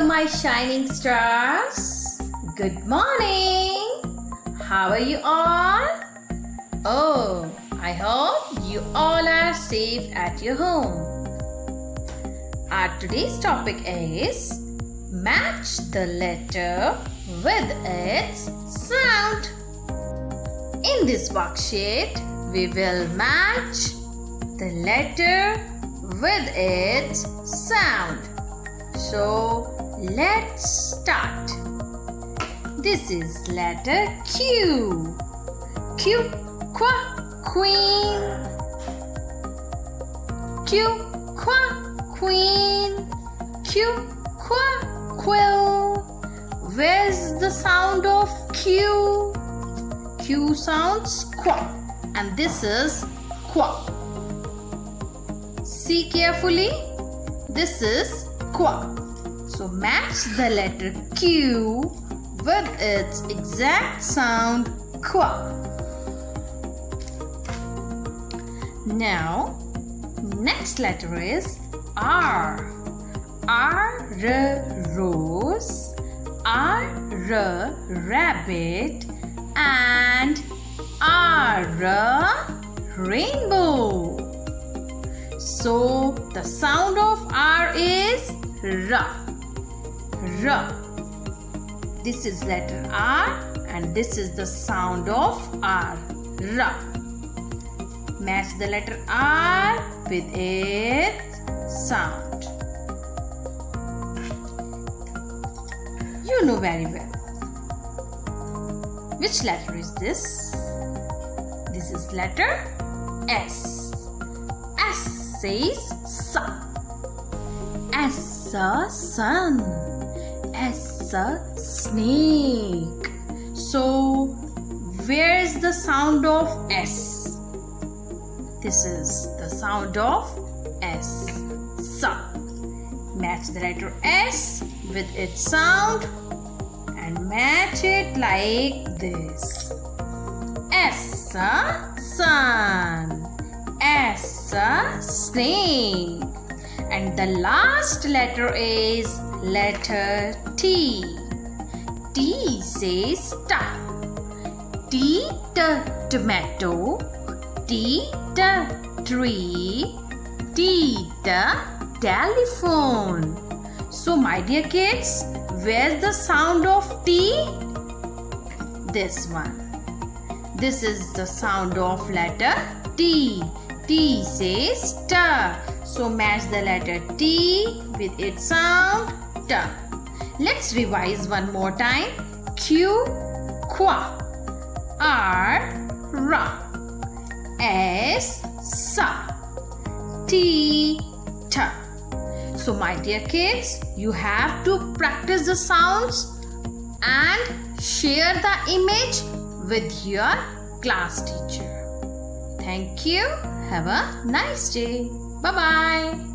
my shining stars. Good morning. How are you all? Oh, I hope you all are safe at your home. Our today's topic is match the letter with its sound. In this worksheet, we will match the letter with its sound. So, let's start. This is letter Q. Q, queen. Q, queen. Q, quill. Where's the sound of Q? Q sounds qua, and this is qua. See carefully. This is qua. So match the letter Q with its exact sound qua. Now, next letter is R. R, rose. R, rabbit. And R, rainbow. So the sound of R is R. R. This is letter R and this is the sound of R. R. Match the letter R with its sound. You know very well. Which letter is this? This is letter S. S says sun. S a sun. S a snake. So, where is the sound of S? This is the sound of S. Sun. Match the letter S with its sound and match it like this. S a sun. S a snake. And the last letter is letter T. T says star. T, tomato. T, tree. T, telephone. So my dear kids, where's the sound of T? This one. This is the sound of letter T. T says star. So match the letter T with its sound T. Let's revise one more time. Q, qua. R, ra. S, sa. T, ta. So my dear kids, you have to practice the sounds and share the image with your class teacher. Thank you. Have a nice day. Bye-bye.